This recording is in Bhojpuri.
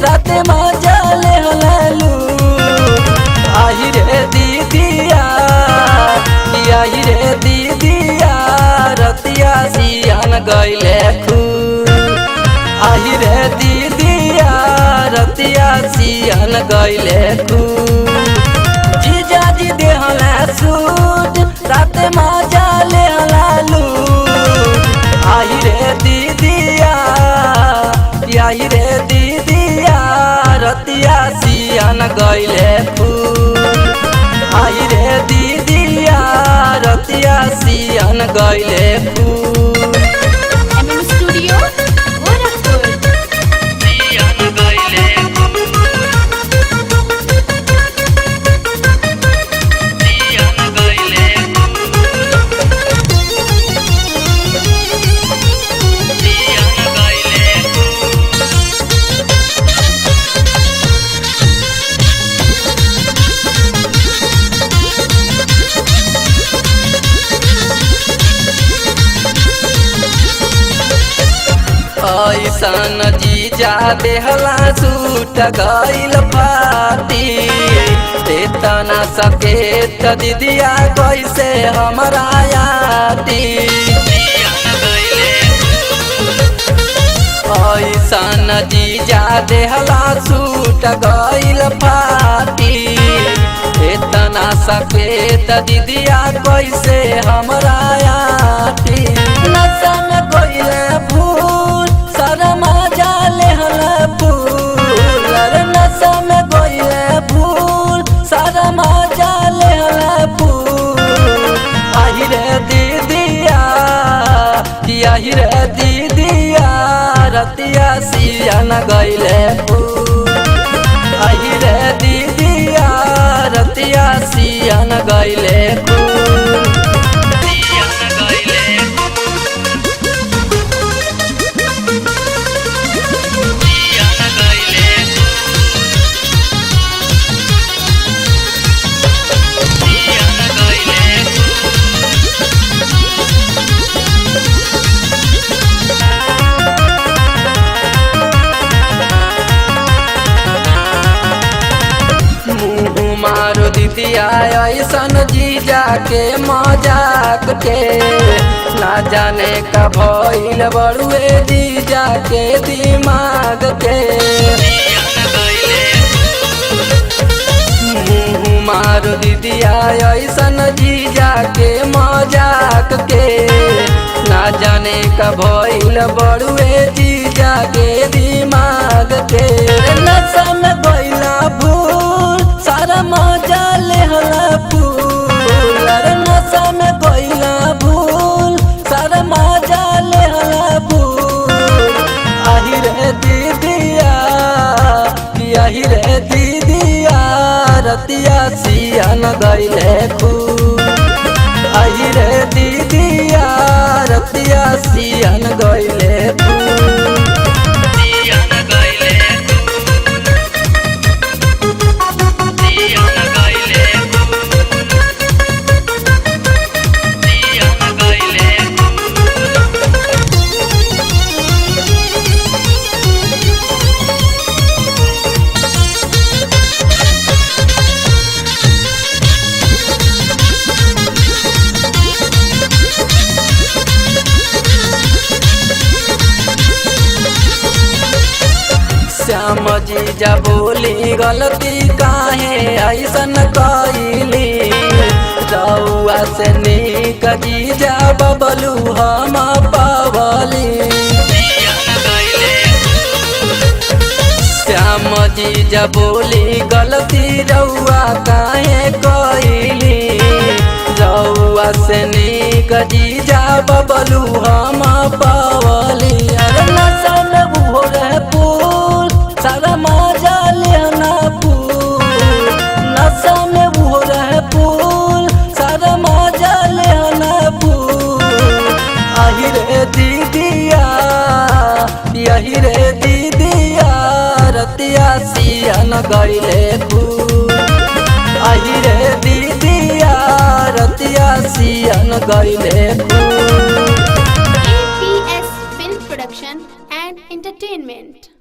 राते मजा ले हलालू। आई रे दीदिया आई रे दीदिया रतिया सियान गईले खूब। आई रे दीदिया रतिया सियान गईले खूब। जीजा जी देहला सूट राते मजा ले हलालू। आई रे दीदिया आई रे दीदिया रतिया सियान गईले खूब। आई रे दीदिया रतिया सियान गईले खूब। MM studio Gorakhpur. सियान गईले खूब। सियान गईले खूब। सियान गईले खूब। ऐसन जीजा देहला सूट गईल फाटी। तना सकेत दीदिया कैसे हमरा याती। ऐसन जीजा देहला सूट गईल फाटी। तना सकेत दीदिया कैसे हमरा याती। नशा में गईले फूल सारा मजा ले हला फूल। अरे नशा में गईले फूल सारा मजा ले हला फूल। आई रे दीदिया आई रे दीदिया रतिया सियान गईले फूल। आई रे दीदिया रतिया सियान गईले फूल। सियान गईले सियान गईले सियान गईले मुँह मारो दीदिया ऐसन जीजा के मजाक के। ना जाने का भइल बड़ुए जीजा के दिमाग के। मुँह मारो दीदिया ऐसन जीजा के मजाक के। ना जाने का भइल बड़ुए जीजा के दिमाग के। नशा में गईला भूल सारा मजा ले हला फूल। अरे नशा में गईला भूल सारा मजा ले हला फूल। आई रे दीदिया आई रे दीदिया रतिया सियान गईले खूब। आई रे दीदिया रतिया सियान गईले खूब। सियान गईले खूब। सियान गईले खूब। सियान गईले खूब। श्याम जीजा बोली गलती काहे ऐसन कईली। रउआ से नीक जीजा बबलू हम पवली। श्याम जीजा बोली गलती रउआ काहे कईली। रउआ से नीक जीजा बबलू हम पवली। अरे नशा में भोरे फूल सारा मजा लेना फूल। नशा में भोरे फूल सारा मजा लेना फूल। आई रे दीदिया यही रे दीदिया रतिया सियान गईले खूब। आई रे दीदिया रतिया सियान गईले खूब। APS Film Production and Entertainment.